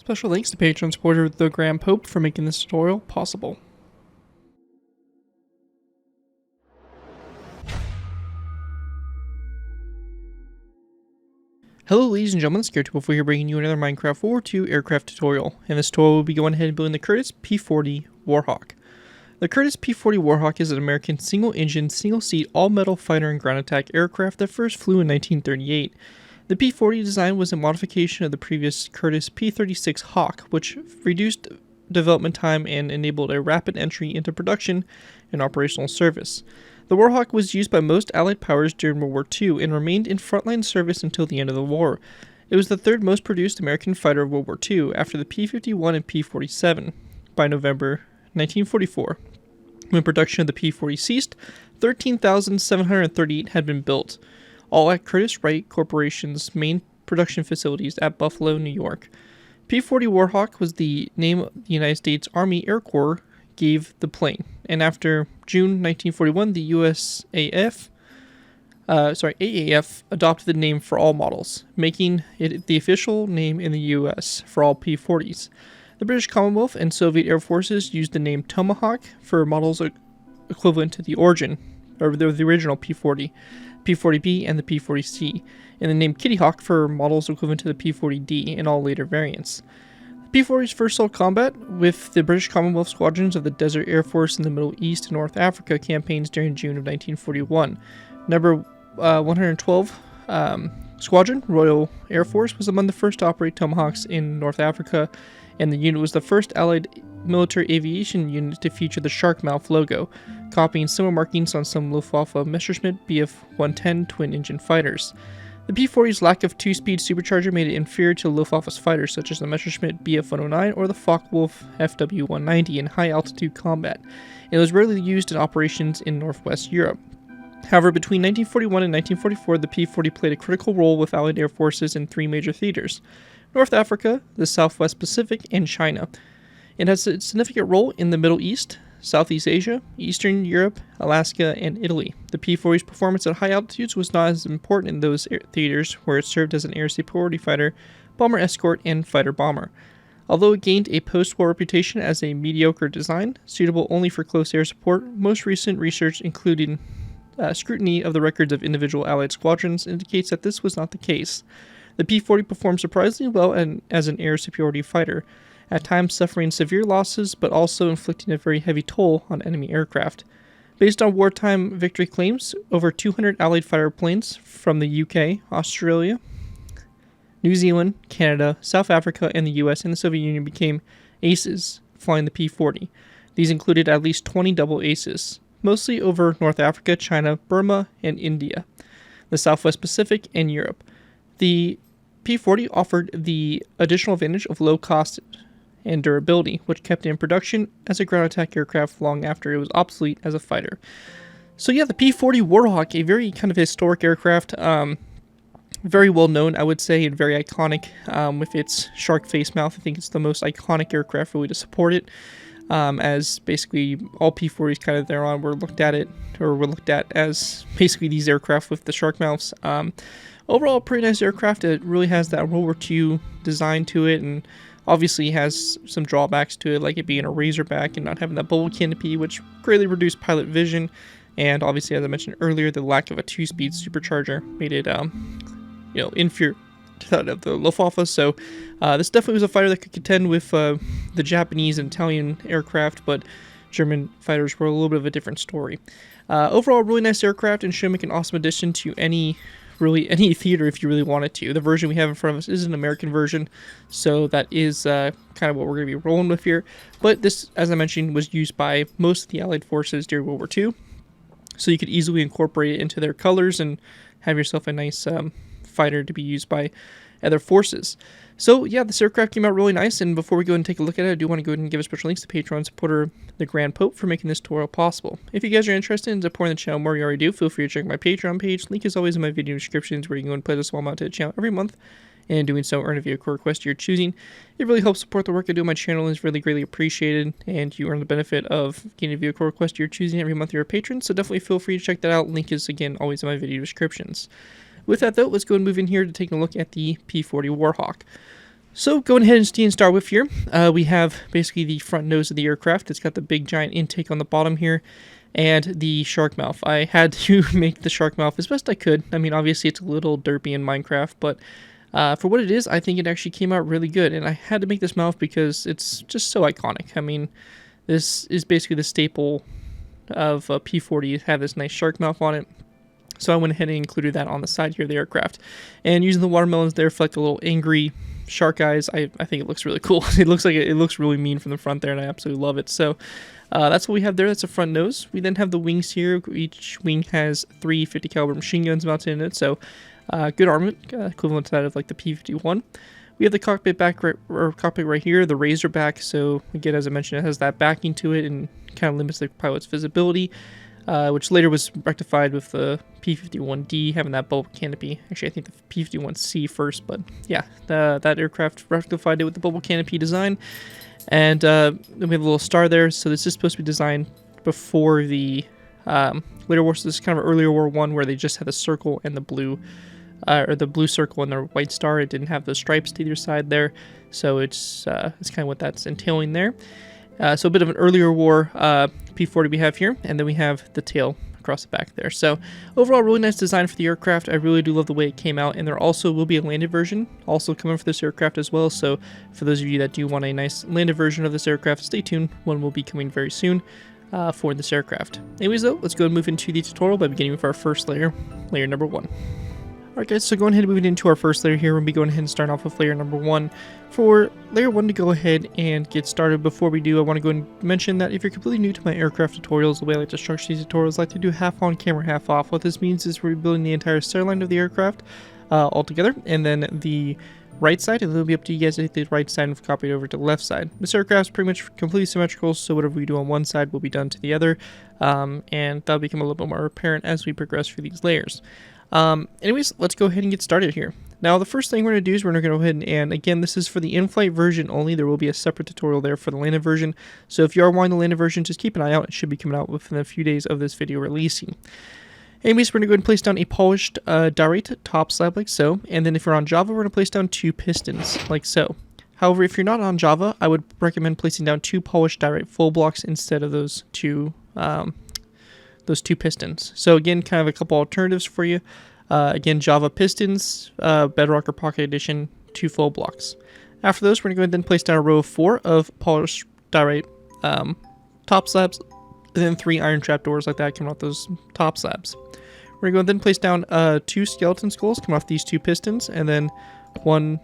Special thanks to Patreon supporter The Grand Pope for making this tutorial possible. Hello ladies and gentlemen, it's ZPro here bringing you another Minecraft World War II aircraft tutorial. In this tutorial we'll be going ahead and building the Curtiss P-40 Warhawk. The Curtiss P-40 Warhawk is an American single-engine, single-seat, all-metal fighter and ground attack aircraft that first flew in 1938. The P-40 design was a modification of the previous Curtiss P-36 Hawk, which reduced development time and enabled a rapid entry into production and operational service. The Warhawk was used by most Allied powers during World War II and remained in frontline service until the end of the war. It was the third most produced American fighter of World War II after the P-51 and P-47. By November 1944, when production of the P-40 ceased, 13,738 had been built, all at Curtiss-Wright Corporation's main production facilities at Buffalo, New York. P-40 Warhawk was the name the United States Army Air Corps gave the plane, and after June 1941, the AAF adopted the name for all models, making it the official name in the U.S. for all P-40s. The British Commonwealth and Soviet Air Forces used the name Tomahawk for models equivalent to the original P-40, P-40B, and the P-40C, and the name Kitty Hawk for models equivalent to the P-40D in all later variants. The P-40s first saw combat with the British Commonwealth squadrons of the Desert Air Force in the Middle East and North Africa campaigns during June of 1941. Number 112 Squadron, Royal Air Force, was among the first to operate Tomahawks in North Africa, and the unit was the first Allied military aviation unit to feature the shark mouth logo, copying similar markings on some Luftwaffe Messerschmitt Bf-110 twin-engine fighters. The P-40's lack of two-speed supercharger made it inferior to Luftwaffe's fighters such as the Messerschmitt Bf-109 or the Focke-Wulf FW-190 in high-altitude combat. It was rarely used in operations in Northwest Europe. However, between 1941 and 1944, the P-40 played a critical role with Allied air forces in three major theaters: North Africa, the Southwest Pacific, and China. It has a significant role in the Middle East, Southeast Asia, Eastern Europe, Alaska, and Italy. The P-40's performance at high altitudes was not as important in those theaters, where it served as an air superiority fighter, bomber escort, and fighter bomber. Although it gained a post-war reputation as a mediocre design, suitable only for close air support, most recent research, including scrutiny of the records of individual Allied squadrons, indicates that this was not the case. The P-40 performed surprisingly well as an air superiority fighter, at times suffering severe losses but also inflicting a very heavy toll on enemy aircraft. Based on wartime victory claims, over 200 Allied fighter planes from the UK, Australia, New Zealand, Canada, South Africa, and the US and the Soviet Union became aces flying the P-40. These included at least 20 double aces, mostly over North Africa, China, Burma, and India, the Southwest Pacific, and Europe. The P-40 offered the additional advantage of low cost and durability, which kept it in production as a ground attack aircraft long after it was obsolete as a fighter. So yeah, the P-40 Warhawk, a very kind of historic aircraft, very well known, I would say, and very iconic with its shark face mouth. I think it's the most iconic aircraft really to support it, as basically all P-40s kind of thereon were looked at as basically these aircraft with the shark mouths. Overall, pretty nice aircraft. It really has that World War II design to it, and obviously has some drawbacks to it, like it being a Razorback and not having that bubble canopy, which greatly reduced pilot vision. And obviously, as I mentioned earlier, the lack of a two-speed supercharger made it, inferior to that of the Luftwaffe. So this definitely was a fighter that could contend with the Japanese and Italian aircraft, but German fighters were a little bit of a different story. Overall, really nice aircraft, and should make an awesome addition to any theater if you really wanted to. The version we have in front of us is an American version, so that is kind of what we're going to be rolling with here. But this, as I mentioned, was used by most of the Allied forces during World War II, so you could easily incorporate it into their colors and have yourself a nice fighter to be used by other forces. So yeah, this aircraft came out really nice, and before we go and take a look at it, I do want to go ahead and give a special thanks to Patreon supporter The Grand Pope for making this tutorial possible. If you guys are interested in supporting the channel more, you already do, feel free to check my Patreon page. Link is always in my video descriptions, where you can go and pledge a small amount to the channel every month, and in doing so, earn a video core request you're choosing. It really helps support the work I do on my channel, and is really greatly appreciated, and you earn the benefit of getting a video core request you're choosing every month you're a patron, so definitely feel free to check that out. Link is, again, always in my video descriptions. With that, though, let's go and move in here to take a look at the P-40 Warhawk. So going ahead and start with here, we have basically the front nose of the aircraft. It's got the big giant intake on the bottom here, and the shark mouth. I had to make the shark mouth as best I could. I mean, obviously it's a little derpy in Minecraft, but for what it is, I think it actually came out really good. And I had to make this mouth because it's just so iconic. I mean, this is basically the staple of P-40. It had this nice shark mouth on it. So I went ahead and included that on the side here of the aircraft. And using the watermelons there for like the little angry shark eyes, I think it looks really cool. It looks like it looks really mean from the front there, and I absolutely love it. So that's what we have there. That's the front nose. We then have the wings here. Each wing has 3 50 caliber machine guns mounted in it, so good armament, equivalent to that of like the P-51. We have the cockpit cockpit right here, the razor back. So again, as I mentioned, it has that backing to it and kind of limits the pilot's visibility. Which later was rectified with the P-51D having that bubble canopy. Actually, I think the P-51C first, but yeah, that aircraft rectified it with the bubble canopy design. And then we have a little star there, so this is supposed to be designed before the later wars. This is kind of earlier War I where they just had the circle and the blue, or the blue circle and the white star. It didn't have the stripes to either side there, so it's kind of what that's entailing there. So a bit of an earlier war P-40 we have here, and then we have the tail across the back there. So overall, really nice design for the aircraft. I really do love the way it came out, and there also will be a landed version also coming for this aircraft as well. So for those of you that do want a nice landed version of this aircraft, stay tuned. One will be coming very soon for this aircraft. Anyways though, let's go and move into the tutorial by beginning with our first layer, layer number 1. Alright guys, so going ahead and moving into our first layer here, we'll be going ahead and starting off with layer number 1. For layer 1 to go ahead and get started, before we do, I want to go and mention that if you're completely new to my aircraft tutorials, the way I like to structure these tutorials, I like to do half on camera, half off. What this means is we're building the entire stairline of the aircraft all together, and then the right side, and it'll be up to you guys to hit the right side and copy it over to the left side. This aircraft's pretty much completely symmetrical, so whatever we do on one side will be done to the other, and that'll become a little bit more apparent as we progress through these layers. Anyways, let's go ahead and get started here. Now, the first thing we're going to do is we're going to go ahead and again, this is for the in-flight version only. There will be a separate tutorial there for the landed version. So if you are wanting the landed version, just keep an eye out. It should be coming out within a few days of this video releasing. Anyways, we're going to go ahead and place down a polished diorite top slab like so. And then if you're on Java, we're going to place down 2 pistons like so. However, if you're not on Java, I would recommend placing down 2 polished diorite full blocks instead of those two pistons. So again, kind of a couple alternatives for you. Again, Java pistons, Bedrock or Pocket Edition, 2 full blocks. After those, we're going to go ahead and place down a row of 4 of polished diorite top slabs, and then 3 iron trap doors like that coming off those top slabs. We're going to go ahead and place down 2 skeleton skulls coming off these 2 pistons, and then 1,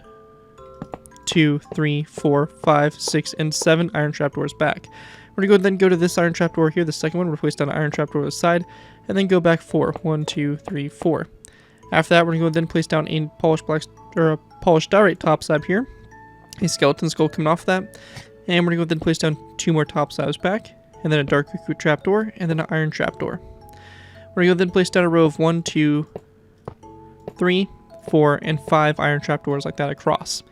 2, 3, 4, 5, 6, and 7 iron trap doors back. We're going to go to this iron trap door here, the second one. We're going to place down an iron trap door to the side, and then go back 4. 1, 2, 3, 4. After that, we're going to go then place down a polished diorite top slab here, a skeleton skull coming off that, and we're going to go then place down 2 more top slabs back, and then a dark cuckoo trap door, and then an iron trap door. We're going to go then place down a row of 1, 2, 3, 4, and 5 iron trap doors like that across.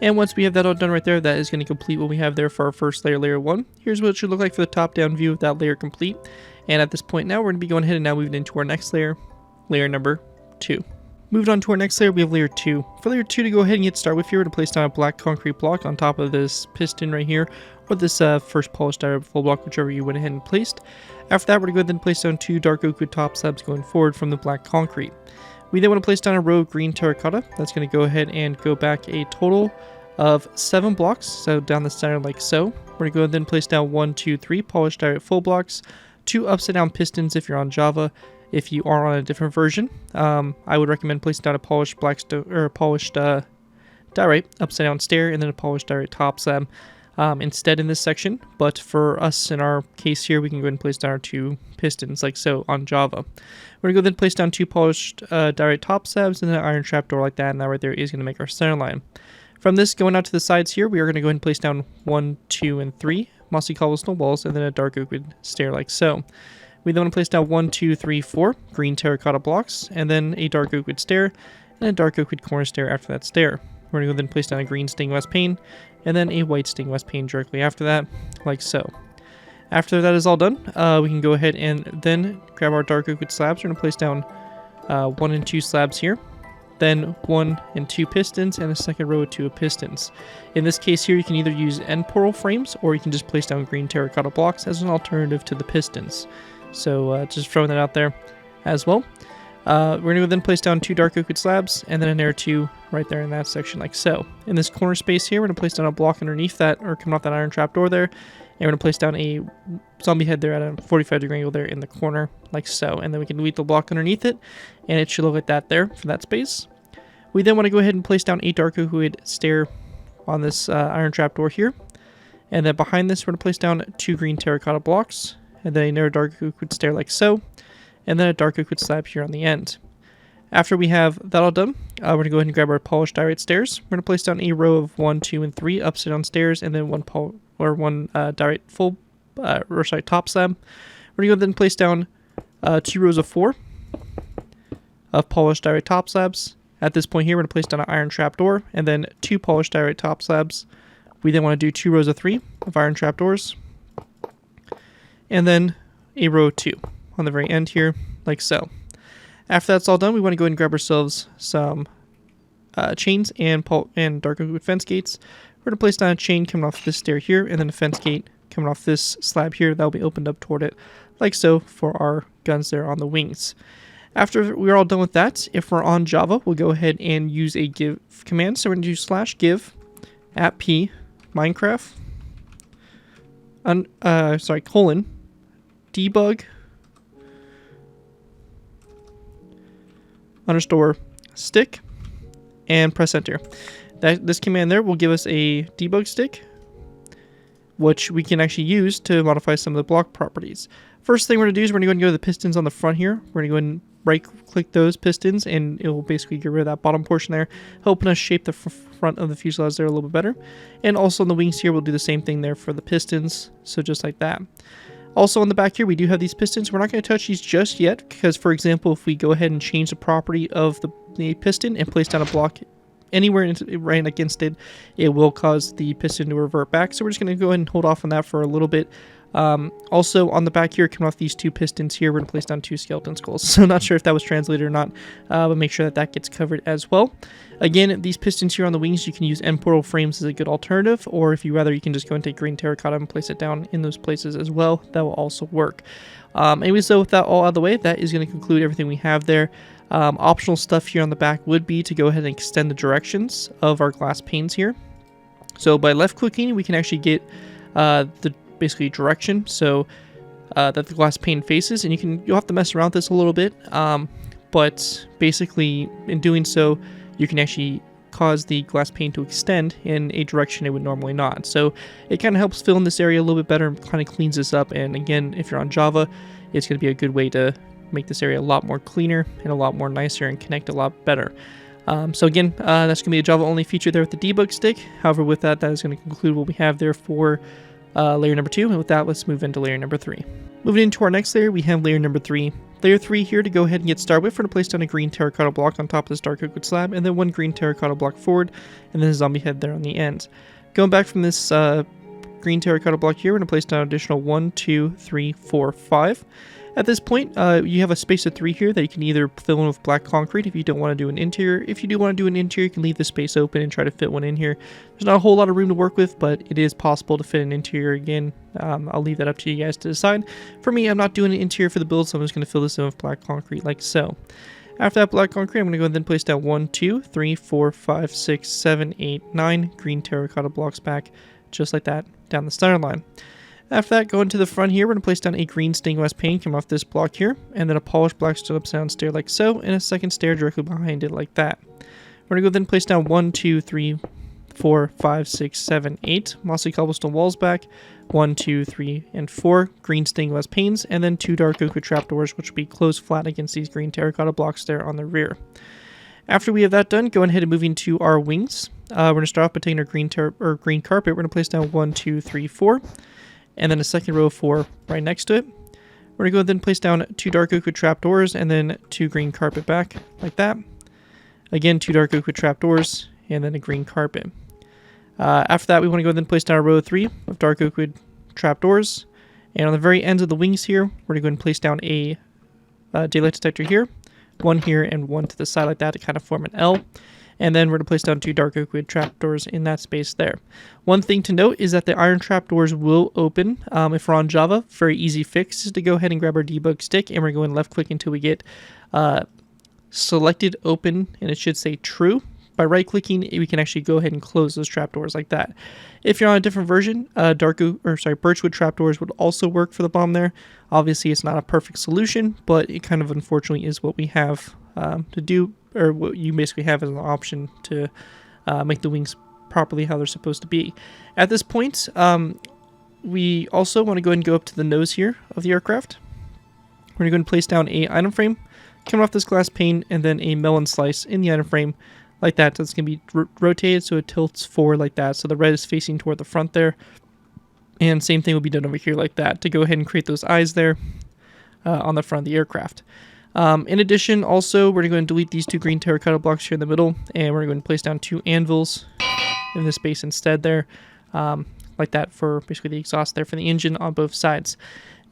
And once we have that all done right there, that is going to complete what we have there for our first layer, layer 1. Here's what it should look like for the top-down view of that layer complete. And at this point now, we're going to be going ahead and now moving into our next layer, layer number 2. Moving on to our next layer, we have layer 2. For layer 2 to go ahead and get started with here, we're going to place down a black concrete block on top of this piston right here, or this first polished diorite full block, whichever you went ahead and placed. After that, we're going to go ahead and place down 2 dark oak wood top slabs going forward from the black concrete. We then want to place down a row of green terracotta. That's going to go ahead and go back a total of 7 blocks, so down the center like so. We're going to go ahead and then place down 1, 2, 3 polished diorite full blocks, 2 upside down pistons if you're on Java. If you are on a different version, I would recommend placing down a polished diorite upside down stair, and then a polished diorite top slab instead in this section. But for us in our case here, we can go ahead and place down our 2 pistons like so on Java. We're going to go then place down 2 polished diorite top slabs and then an iron trapdoor like that, and that right there is going to make our center line. From this going out to the sides here, we are going to go ahead and place down 1, 2, and 3 mossy cobblestone walls, and then a dark oak wood stair like so. We then want to place down 1, 2, 3, 4 green terracotta blocks, and then a dark oak wood stair, and a dark oak wood corner stair after that stair. We're going to go then place down a green stained glass pane, and then a white stained glass pane directly after that, like so. After that is all done, we can go ahead and then grab our dark oak wood slabs. We're going to place down 1 and 2 slabs here. then 1 and 2 pistons, and a second row of 2 pistons. In this case here, you can either use end portal frames, or you can just place down green terracotta blocks as an alternative to the pistons. So just throwing that out there as well. We're going to then place down 2 dark oak wood slabs, and then an air 2 right there in that section like so. In this corner space here, we're going to place down a block underneath that, or coming off that iron trapdoor there, and we're going to place down a zombie head there at a 45-degree angle there in the corner like so. And then we can delete the block underneath it, and it should look like that there for that space. We then want to go ahead and place down a dark oak wood stair on this iron trapdoor here. And then behind this, we're going to place down 2 green terracotta blocks, and then another dark oak wood stair like so, and then a dark oak wood slab here on the end. After we have that all done, we're going to go ahead and grab our polished diorite stairs. We're going to place down a row of 1, 2, and 3 upside down stairs, and then one diorite full top slab. We're going to go then place down 2 rows of 4 of polished diorite top slabs. At this point here, we're going to place down an iron trapdoor, and then 2 polished diorite top slabs. We then want to do 2 rows of 3 of iron trapdoors, and then a row of 2 on the very end here, like so. After that's all done, we want to go ahead and grab ourselves some chains and dark oak wood fence gates. We're going to place down a chain coming off this stair here, and then a fence gate coming off this slab here that will be opened up toward it, like so, for our guns there on the wings. After we're all done with that, if we're on Java, we'll go ahead and use a give command. So we're going to do /give @p Minecraft debug _stick and press enter. This command there will give us a debug stick, which we can actually use to modify some of the block properties. First thing we're going to do is we're going to go and go to the pistons on the front here. We're going to go and right click those pistons, and it will basically get rid of that bottom portion there, helping us shape the front of the fuselage there a little bit better. And also on the wings here, we'll do the same thing there for the pistons, so just like that. Also on the back here, we do have these pistons. We're not going to touch these just yet, because for example, if we go ahead and change the property of the piston and place down a block anywhere right against it, it will cause the piston to revert back. So we're just going to go ahead and hold off on that for a little bit. Also on the back here, coming off these 2 pistons here, we're going to place down 2 skeleton skulls. So not sure if that was translated or not, but make sure that that gets covered as well. Again, these pistons here on the wings, you can use end portal frames as a good alternative, or if you rather, you can just go and take green terracotta and place it down in those places as well. That will also work. Anyway, so with that all out of the way, that is going to conclude everything we have there. Optional stuff here on the back would be to go ahead and extend the directions of our glass panes here. So by left clicking, we can actually get the basically direction, so that the glass pane faces, and you'll have to mess around with this a little bit, but basically in doing so, you can actually cause the glass pane to extend in a direction it would normally not. So it kind of helps fill in this area a little bit better and kind of cleans this up. And again, if you're on Java, it's going to be a good way to make this area a lot more cleaner and a lot more nicer and connect a lot better. So again, that's going to be a Java only feature there with the debug stick. However, with that, that is going to conclude what we have there for layer number 2, and with that, let's move into layer number 3. Moving into our next layer, we have layer number 3. Layer 3 here, to go ahead and get started with, we're going to place down a green terracotta block on top of this dark oak wood slab, and then 1 green terracotta block forward, and then a zombie head there on the end. Going back from this green terracotta block here, we're going to place down an additional 1, 2, 3, 4, 5. At this point, you have a space of 3 here that you can either fill in with black concrete if you don't want to do an interior. If you do want to do an interior, you can leave the space open and try to fit one in here. There's not a whole lot of room to work with, but it is possible to fit an interior again. I'll leave that up to you guys to decide. For me, I'm not doing an interior for the build, so I'm just going to fill this in with black concrete like so. After that black concrete, I'm going to go ahead and then place down 1, 2, 3, 4, 5, 6, 7, 8, 9 green terracotta blocks back, just like that, down the center line. After that, going to the front here, we're going to place down a green stained glass pane coming off this block here, and then a polished black stood up sound stair like so, and a second stair directly behind it like that. We're going to go then place down 1, 2, 3, 4, 5, 6, 7, 8 mossy cobblestone walls back, 1, 2, 3, and 4 green stained glass panes, and then 2 dark oak wood trapdoors, which will be closed flat against these green terracotta blocks there on the rear. After we have that done, going ahead and moving to our wings. We're going to start off by taking our green carpet. We're going to place down 1, 2, 3, 4. And then a second row of 4 right next to it. We're going to go then place down 2 dark oak wood trapdoors and then 2 green carpet back, like that. Again, 2 dark oak wood trapdoors and then a green carpet. After that, we want to go then place down a row of 3 of dark oak wood trapdoors. And on the very ends of the wings here, we're going to go and place down a daylight detector here, one here and one to the side like that to kind of form an L. And then we're going to place down 2 dark oak wood trapdoors in that space there. One thing to note is that the iron trapdoors will open if we're on Java. Very easy fix is to go ahead and grab our debug stick, and we're going to left click until we get selected open, and it should say true. By right clicking, we can actually go ahead and close those trapdoors like that. If you're on a different version, birchwood trapdoors would also work for the bomb there. Obviously, it's not a perfect solution, but it kind of unfortunately is what we have to do, or what you basically have as an option to make the wings properly how they're supposed to be. At this point, we also want to go ahead and go up to the nose here of the aircraft. We're going to go ahead and place down a item frame coming off this glass pane, and then a melon slice in the item frame like that. So it's going to be rotated so it tilts forward like that. So the red is facing toward the front there. And same thing will be done over here like that to go ahead and create those eyes there on the front of the aircraft. In addition, also, we're going to go and delete these 2 green terracotta blocks here in the middle, and we're going to place down 2 anvils in this space instead there, like that for basically the exhaust there for the engine on both sides.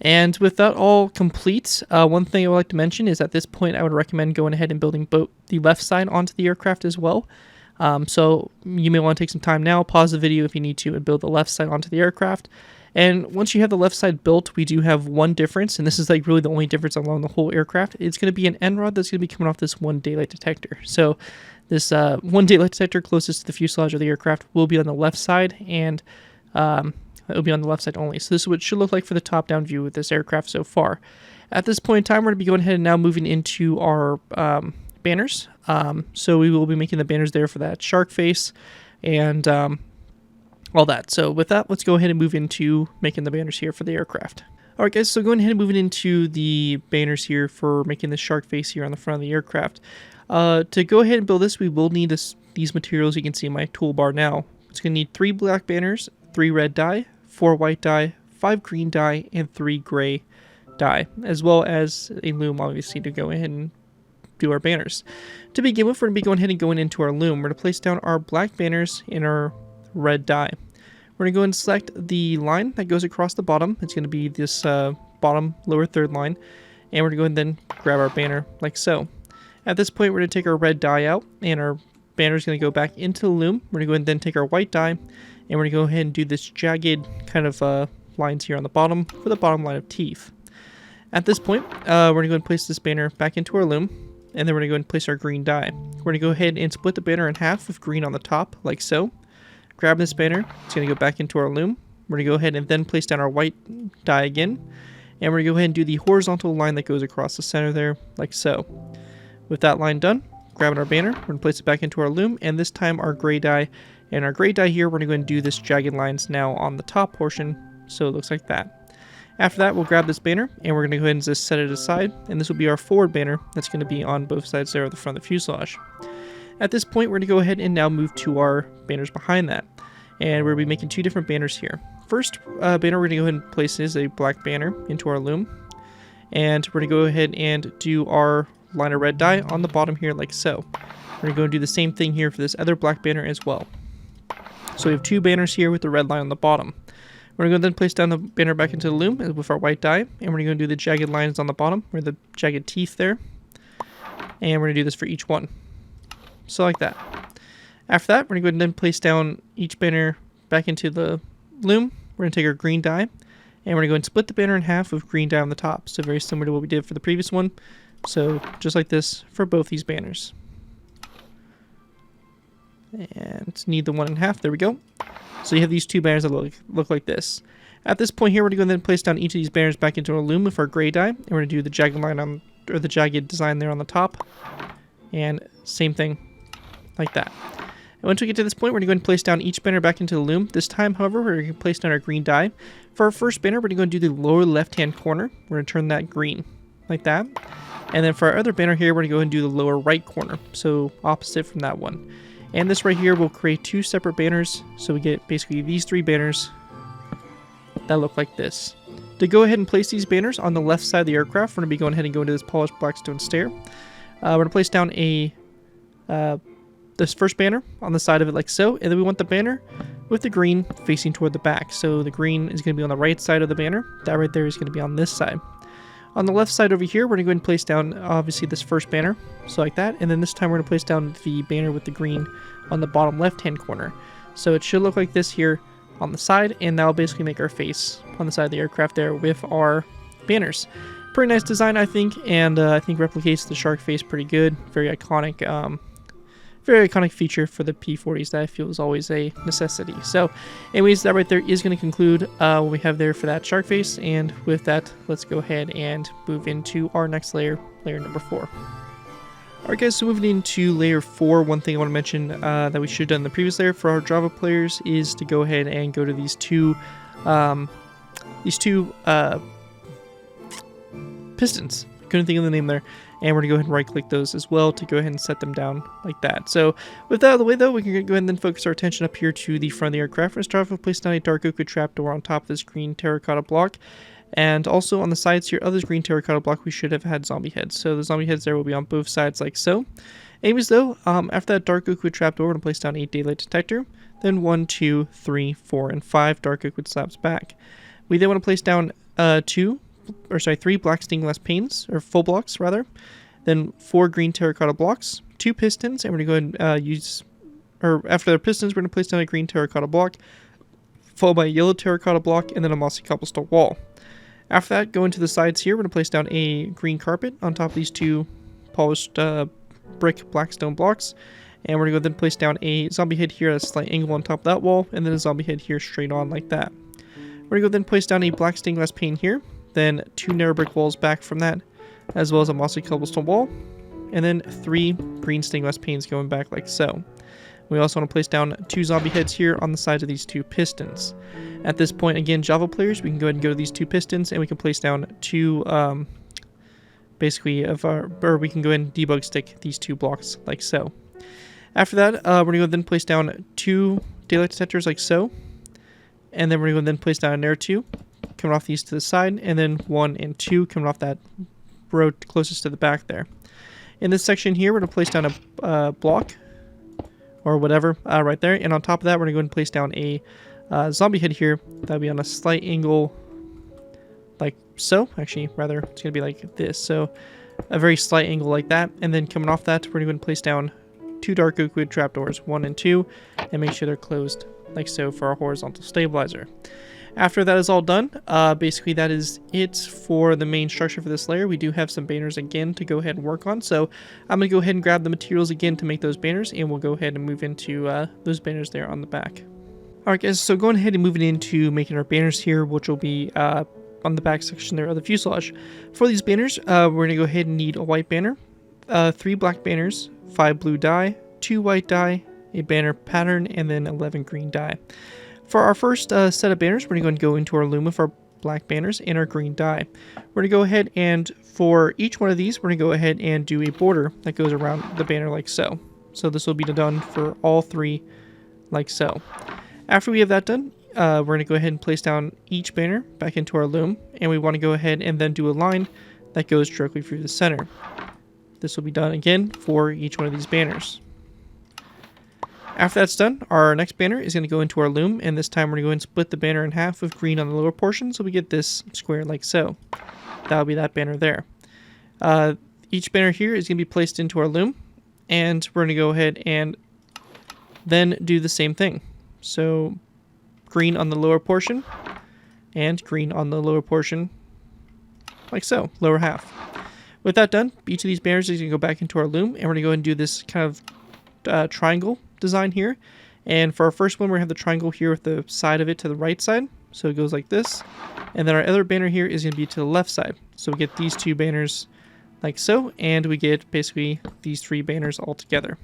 And with that all complete, one thing I would like to mention is at this point I would recommend going ahead and building both the left side onto the aircraft as well. So you may want to take some time now, pause the video if you need to, and build the left side onto the aircraft. And once you have the left side built, we do have one difference, and this is like really the only difference along the whole aircraft. It's going to be an end rod that's going to be coming off this one daylight detector. So this one daylight detector closest to the fuselage of the aircraft will be on the left side, and it will be on the left side only. So this is what it should look like for the top-down view with this aircraft so far. At this point in time, we're going to be going ahead and now moving into our banners. So we will be making the banners there for that shark face and all that. So with that, let's go ahead and move into making the banners here for the aircraft. Alright guys, so going ahead and moving into the banners here for making the shark face here on the front of the aircraft. To go ahead and build this, we will need these materials you can see in my toolbar now. It's going to need 3 black banners, 3 red dye, 4 white dye, 5 green dye, and 3 gray dye, as well as a loom, obviously, to go ahead and do our banners. To begin with, we're going to be going ahead and going into our loom. We're going to place down our black banners in our red dye. We're going to go and select the line that goes across the bottom. It's going to be this bottom lower third line, and we're going to go and then grab our banner like so. At this point, we're going to take our red dye out, and our banner is going to go back into the loom. We're going to go and then take our white dye, and we're going to go ahead and do this jagged kind of lines here on the bottom for the bottom line of teeth. At this point, we're going to go and place this banner back into our loom, and then we're going to go and place our green dye. We're going to go ahead and split the banner in half with green on the top, like so. Grab this banner, it's going to go back into our loom. We're going to go ahead and then place down our white dye again, and we're going to go ahead and do the horizontal line that goes across the center there, like so. With that line done, grabbing our banner, we're going to place it back into our loom, and this time our gray dye. And our gray dye here, we're going to go and do this jagged lines now on the top portion, so it looks like that. After that, we'll grab this banner, and we're going to go ahead and just set it aside, and this will be our forward banner that's going to be on both sides there of the front of the fuselage. At this point, we're going to go ahead and now move to our banners behind that, and we're going to be making 2 different banners here. First banner we're going to go ahead and place is a black banner into our loom, and we're going to go ahead and do our line of red dye on the bottom here like so. We're going to go and do the same thing here for this other black banner as well. So we have 2 banners here with the red line on the bottom. We're going to then place down the banner back into the loom with our white dye, and we're going to do the jagged lines on the bottom, or the jagged teeth there. And we're going to do this for each one. So like that. After that, we're going to go ahead and then place down each banner back into the loom. We're going to take our green dye, and we're going to go and split the banner in half with green dye on the top. So very similar to what we did for the previous one. So just like this for both these banners. And need the 1 in half. There we go. So you have these 2 banners that look like this. At this point here, we're going to then place down each of these banners back into a loom with our gray dye, and we're going to do the jagged line on, or the jagged design there on the top, and same thing like that. And once we get to this point, we're going to go and place down each banner back into the loom. This time, however, we're going to place down our green dye. For our first banner, we're going to go and do the lower left-hand corner. We're going to turn that green like that. And then for our other banner here, we're going to go and do the lower right corner, so opposite from that one. And this right here will create 2 separate banners, so we get basically these 3 banners that look like this. To go ahead and place these banners on the left side of the aircraft, we're going to be going ahead and going to this polished blackstone stair. We're going to place down this first banner on the side of it like so, and then we want the banner with the green facing toward the back. So the green is going to be on the right side of the banner. That right there is going to be on this side. On the left side over here, we're going to go ahead and place down, obviously, this first banner, so like that, and then this time we're going to place down the banner with the green on the bottom left-hand corner. So it should look like this here on the side, and that'll basically make our face on the side of the aircraft there with our banners. Pretty nice design, I think, and I think replicates the shark face pretty good. Very iconic feature for the P-40s that I feel is always a necessity. So anyways, that right there is going to conclude what we have there for that shark face, and with that, let's go ahead and move into our next layer, layer number 4. Alright guys, so moving into layer 4, one thing I want to mention that we should have done in the previous layer for our Java players is to go ahead and go to these two pistons. Couldn't think of the name there. And we're going to go ahead and right click those as well to go ahead and set them down like that. So with that out of the way though, we can go ahead and then focus our attention up here to the front of the aircraft. We're going to start off with placing down a dark oak wood trapdoor on top of this green terracotta block. And also on the sides here of this green terracotta block, we should have had zombie heads. So the zombie heads there will be on both sides like so. Anyways though, after that dark oak wood trapdoor, we're going to place down a daylight detector. Then 1, 2, 3, 4, and 5 dark oak wood slabs back. We then want to place down 3 black stained glass panes, or full blocks rather, then 4 green terracotta blocks, 2 pistons, and we're going to go ahead and after the pistons, we're going to place down a green terracotta block, followed by a yellow terracotta block, and then a mossy cobblestone wall. After that, go into the sides here, we're going to place down a green carpet on top of these 2 polished brick blackstone blocks, and we're going to go then place down a zombie head here at a slight angle on top of that wall, and then a zombie head here straight on like that. We're going to go then place down a black stained glass pane here, then 2 narrow brick walls back from that, as well as a mossy cobblestone wall, and then 3 green stained glass panes going back like so. We also want to place down 2 zombie heads here on the sides of these 2 pistons. At this point, again, Java players, we can go ahead and go to these 2 pistons, and we can place down 2, we can go ahead and debug stick these 2 blocks like so. After that, we're going to go then place down 2 daylight detectors like so, and then we're going to go then place down an air 2, coming off these to the side, and then 1 and 2 coming off that row closest to the back there. In this section here, we're going to place down a block, or whatever, right there, and on top of that, we're going to go ahead and place down a zombie head here. That'll be on a slight angle, like so. Actually, rather, it's going to be like this, so a very slight angle like that, and then coming off that, we're going to go ahead and place down 2 dark oak wood trapdoors, 1 and 2, and make sure they're closed like so for our horizontal stabilizer. After that is all done, basically that is it for the main structure for this layer. We do have some banners again to go ahead and work on, so I'm going to go ahead and grab the materials again to make those banners, and we'll go ahead and move into those banners there on the back. Alright guys, so going ahead and moving into making our banners here, which will be on the back section there of the fuselage. For these banners, we're going to go ahead and need a white banner, 3 black banners, 5 blue dye, 2 white dye, a banner pattern, and then 11 green dye. For our first set of banners, we're going to go into our loom with our black banners and our green dye. We're going to go ahead and for each one of these, we're going to go ahead and do a border that goes around the banner like so. So this will be done for all 3 like so. After we have that done, we're going to go ahead and place down each banner back into our loom, and we want to go ahead and then do a line that goes directly through the center. This will be done again for each one of these banners. After that's done, our next banner is going to go into our loom, and this time we're going to go and split the banner in half with green on the lower portion, so we get this square like so. That'll be that banner there. Each banner here is going to be placed into our loom, and we're going to go ahead and then do the same thing. So green on the lower portion, and green on the lower portion, like so, lower half. With that done, each of these banners is going to go back into our loom, and we're going to go and do this kind of triangle design here. And for our first one, we're going to have the triangle here with the side of it to the right side, so it goes like this. And then our other banner here is going to be to the left side, so we get these 2 banners like so, and we get basically these 3 banners all together.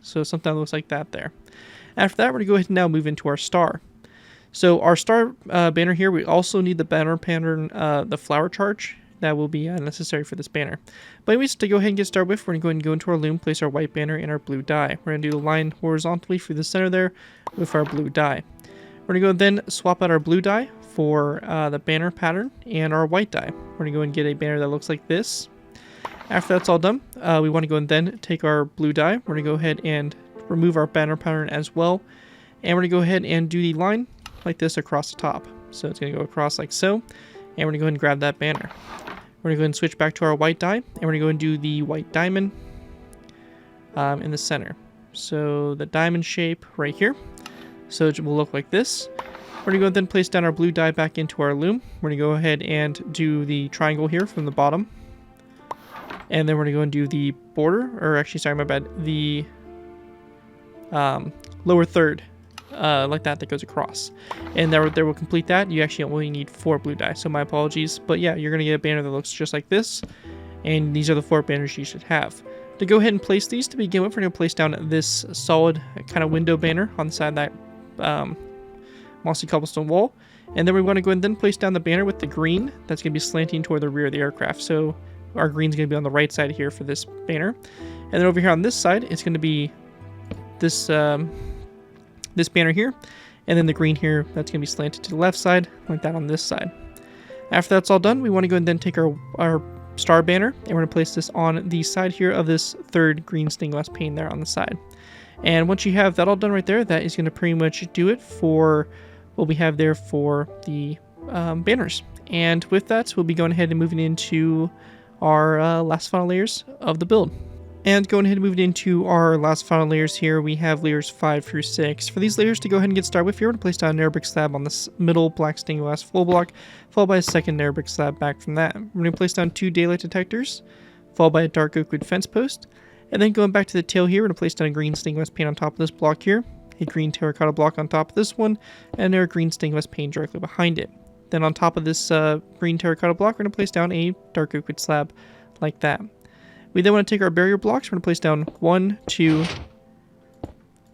So something that looks like that there. After that, we're going to go ahead and now move into our star. So our star banner here, we also need the banner pattern, the flower charge. That will be necessary for this banner. But anyways, to go ahead and get started with, we're going to go ahead and go into our loom, place our white banner and our blue dye. We're going to do the line horizontally through the center there with our blue dye. We're going to go then swap out our blue dye for the banner pattern and our white dye. We're going to go and get a banner that looks like this. After that's all done, we want to go and then take our blue dye. We're going to go ahead and remove our banner pattern as well. And we're going to go ahead and do the line like this across the top. So it's going to go across like so. And we're going to go ahead and grab that banner. We're going to go ahead and switch back to our white die, and we're going to go and do the white diamond in the center. So the diamond shape right here. So it will look like this. We're going to go ahead and place down our blue die back into our loom. We're going to go ahead and do the triangle here from the bottom. And then we're going to go and do the border, or actually, sorry, my bad, the lower third, like that goes across. And there will complete that. You actually only need 4 blue die, so my apologies. But yeah, you're going to get a banner that looks just like this. And these are the 4 banners you should have. To go ahead and place these to begin with, we're going to place down this solid kind of window banner on the side of that mossy cobblestone wall. And then we want to go ahead and then place down the banner with the green that's going to be slanting toward the rear of the aircraft. So our green's going to be on the right side here for this banner. And then over here on this side, it's going to be this this banner here. And then the green here, that's going to be slanted to the left side, like that on this side. After that's all done, we want to go and then take our star banner, and we're going to place this on the side here of this 3rd green stained glass pane there on the side. And once you have that all done right there, that is going to pretty much do it for what we have there for the banners. And with that, we'll be going ahead and moving into our last final layers of the build. And going ahead and moving into our last final layers here, we have layers 5 through 6. For these layers to go ahead and get started with, here we're going to place down an air brick slab on this middle black stained glass full block, followed by a second air brick slab back from that. We're going to place down 2 daylight detectors, followed by a dark oak wood fence post. And then going back to the tail here, we're going to place down a green stained glass pane on top of this block here, a green terracotta block on top of this one, and a green stained glass pane directly behind it. Then on top of this green terracotta block, we're going to place down a dark oak wood slab like that. We then want to take our barrier blocks. We're going to place down 1, 2,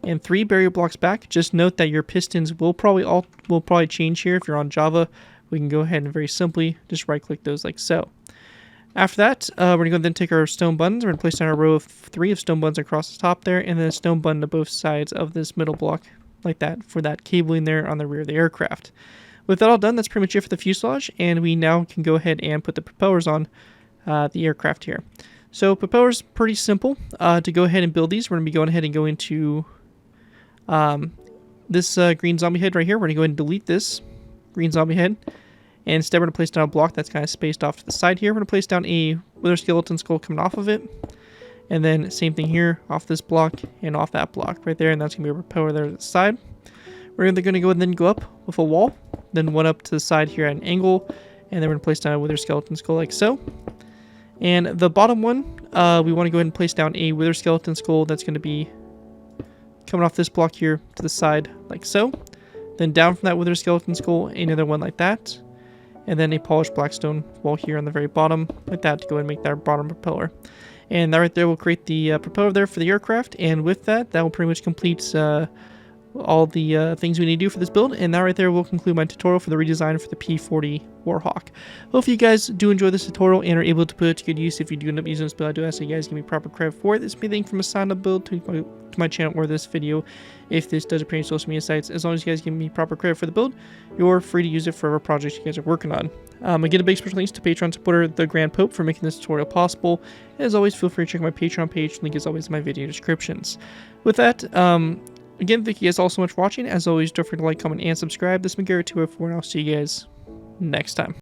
and 3 barrier blocks back. Just note that your pistons will probably change here. If you're on Java, we can go ahead and very simply just right-click those like so. After that, we're going to go then take our stone buttons. We're going to place down a row of 3 of stone buttons across the top there, and then a stone button to both sides of this middle block like that for that cabling there on the rear of the aircraft. With that all done, that's pretty much it for the fuselage, and we now can go ahead and put the propellers on the aircraft here. So propellers, pretty simple. To go ahead and build these, we're going to be going ahead and go into this green zombie head right here. We're going to go ahead and delete this green zombie head. And instead, we're going to place down a block that's kind of spaced off to the side here. We're going to place down a wither skeleton skull coming off of it. And then same thing here, off this block and off that block right there. And that's going to be a propeller there to the side. We're going to go and then go up with a wall. Then one up to the side here at an angle. And then we're going to place down a wither skeleton skull like so. And the bottom one, we want to go ahead and place down a wither skeleton skull that's going to be coming off this block here to the side like so. Then down from that wither skeleton skull, another one like that. And then a polished blackstone wall here on the very bottom like that to go ahead and make that bottom propeller. And that right there will create the propeller there for the aircraft. And with that, that will pretty much complete all the things we need to do for this build, and that right there will conclude my tutorial for the redesign for the P-40 Warhawk. Hopefully you guys do enjoy this tutorial and are able to put it to good use. If you do end up using this build, I do ask that you guys give me proper credit for it. This may be anything from a sign-up build to my channel or this video. If this does appear in social media sites, as long as you guys give me proper credit for the build, you're free to use it for whatever projects you guys are working on. Again, a big special thanks to Patreon supporter The Grand Pope for making this tutorial possible. And as always, feel free to check my Patreon page. Link is always in my video descriptions. With that, again, thank you guys all so much for watching. As always, don't forget to like, comment, and subscribe. This has been Garrett204, and I'll see you guys next time.